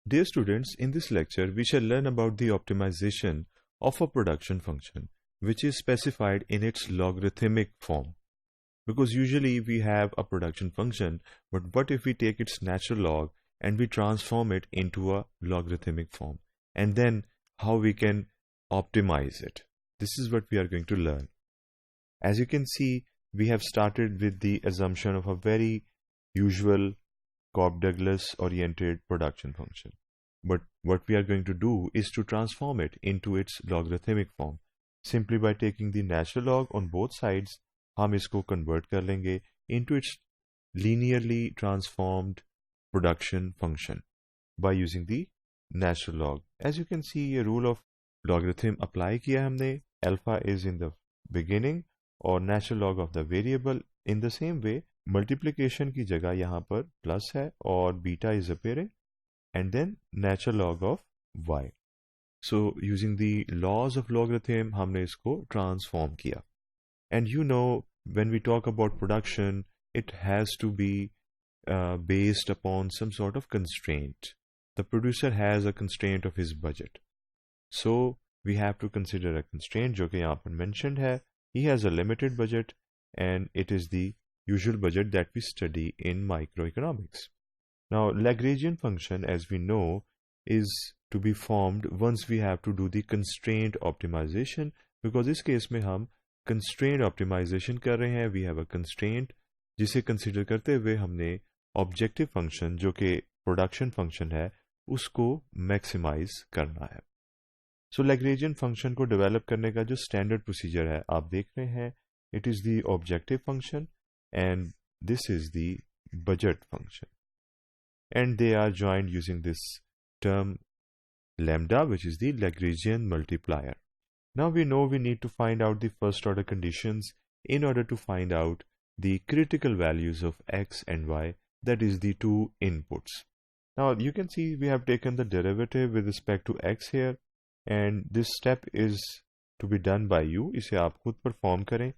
Dear students, in this lecture, we shall learn about the optimization of a production function, which is specified in its logarithmic form. Because usually we have a production function, but what if we take its natural log and we transform it into a logarithmic form? And then how we can optimize it. This is what we are going to learn. As you can see, we have started with the assumption of a very usual Cobb-Douglas oriented production function. But what we are going to do is to transform it into its logarithmic form. Simply by taking the natural log on both sides, हम इसको convert कर लेंगे into its linearly transformed production function by using the natural log. As you can see, a rule of logarithm apply किया हमने. Alpha is in the beginning और natural log of the variable. In the same way, multiplication की जगह यहाँ पर plus है और beta is appearing and then natural log of y. So using the laws of logarithm हमने इसको transform किया. And you know, when we talk about production, it has to be based upon some sort of constraint. The producer has a constraint of his budget. So we have to consider a constraint जो कि यहाँ पर mentioned है. He has a limited budget and it is the usual budget that we study in microeconomics. Now, Lagrangian function, as we know, is to be formed once we have to do the constraint optimization, because इस case में हम constraint optimization कर रहे हैं. We have a constraint जिसे consider करते हुए हमने objective function जो कि production function है उसको maximize करना है. So Lagrangian function को develop करने का जो standard procedure है आप देख रहे हैं. It is the objective function and this is the budget function. And they are joined using this term lambda, which is the Lagrangian multiplier. Now we know we need to find out the first order conditions in order to find out the critical values of x and y, that is the two inputs. Now you can see we have taken the derivative with respect to x here, and this step is to be done by you. इसे आप खुद perform करें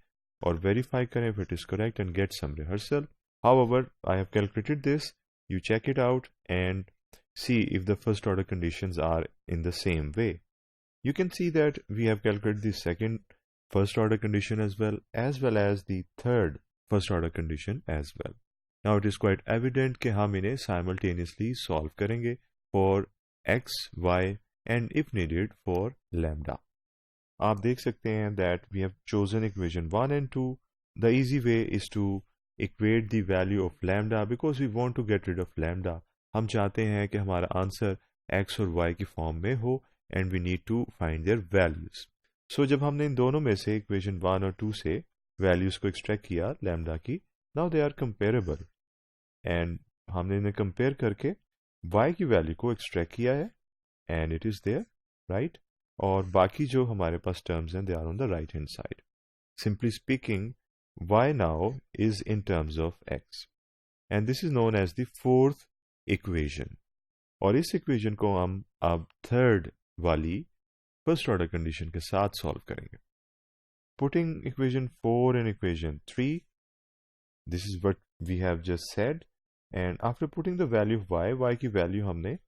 और verify करें if it is correct and get some rehearsal. However, I have calculated this. You check it out and see if the first order conditions are in the same way. You can see that we have calculated the second first order condition as well as the third first order condition as well. Now it is quite evident कि हम इन्हें simultaneously solve करेंगे for x, y and if needed for lambda. आप देख सकते हैं that we have chosen equation 1 and 2. The easy way is to equate the value of lambda because we want to get rid of lambda. हम चाहते हैं कि हमारा answer x और y की फॉर्म में हो and we need to find their values. So जब हमने इन दोनों में से equation 1 और 2 से values को extract किया lambda की, now they are comparable and हमने इन्हें compare करके y की value को extract किया है and it is there, right? और बाकी जो हमारे पास terms हैं, they are on the right hand side. Simply speaking, y now is in terms of x and this is known as the fourth equation. और इस equation को हम अब third वाली first order condition के साथ solve करेंगे. Putting equation 4 and equation 3, this is what we have just said, and after putting the value of y की value हमने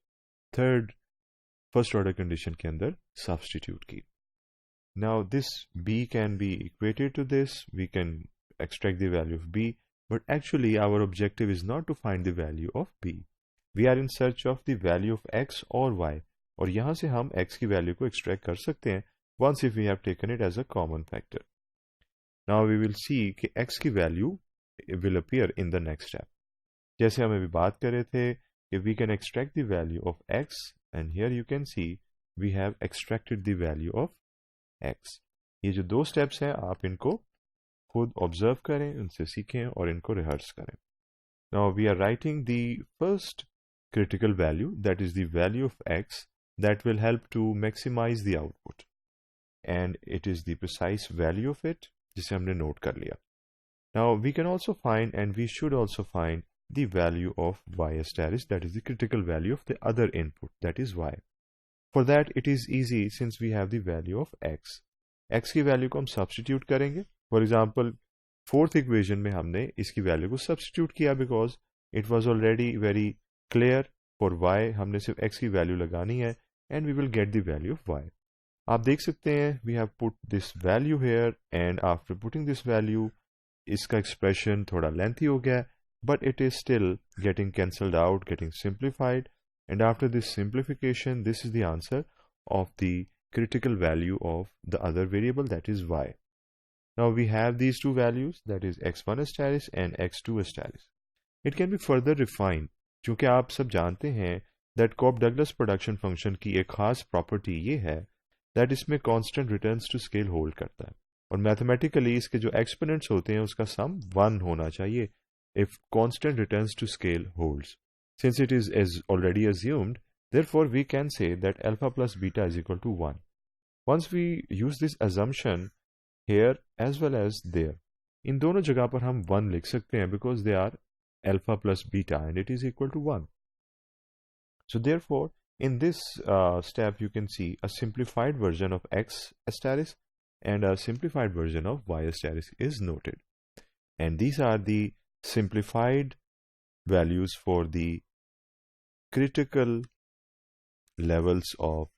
third first order condition के अंदर substitute की. Now this b can be equated to this. We can extract the value of b, but actually our objective is not to find the value of b. We are in search of the value of x or y. और यहाँ से हम x की value को extract कर सकते हैं once if we have taken it as a common factor. Now we will see कि x की value will appear in the next step. जैसे हम अभी बात कर रहे थे कि we can extract the value of x and here you can see we have extracted the value of x. ये जो दो steps हैं आप इनको खुद observe करें, उनसे सीखें और इनको rehearse करें. Now we are writing the first critical value, that is the value of x, that will help to maximize the output and it is the precise value of it जिसे हमने note कर लिया. Now we can also find and we should also find the value of y asterisk, that is the critical value of the other input, that is y. For that it is easy since we have the value of x. x की value को हम substitute करेंगे. For example, fourth equation में हमने इसकी value को substitute किया because it was already very clear For y हमने सिर्फ x की वैल्यू लगानी है and we will get the value of y. आप देख सकते हैं we have put this value here and after putting this value इसका expression थोड़ा lengthy हो गया but it is still getting cancelled out, getting simplified, and after this simplification this is the answer of the critical value of the other variable, that is y. Now we have these two values, that is x1 asterisk and x2 asterisk. It can be further refined क्योंकि आप सब जानते हैं that Cobb-Douglas production function की एक खास property ये है that इसमें constant returns to scale hold करता है और mathematically इसके जो exponents होते हैं उसका sum 1 होना चाहिए if constant returns to scale holds. Since it is as already assumed, therefore we can say that alpha plus beta is equal to 1. Once we use this assumption here as well as there, इन दोनों जगह पर हम 1 लिख सकते हैं because they are alpha plus beta and it is equal to 1. So therefore in this step you can see a simplified version of x asterisk and a simplified version of y asterisk is noted, and these are the simplified values for the critical levels of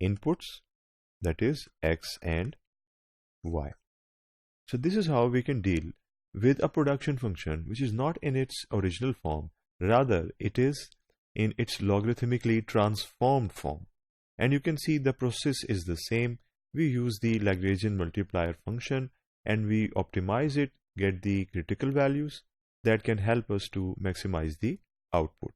inputs, that is x and y. So this is how we can deal with a production function which is not in its original form, rather it is in its logarithmically transformed form. And you can see the process is the same. We use the Lagrangian multiplier function and we optimize it, get the critical values that can help us to maximize the output.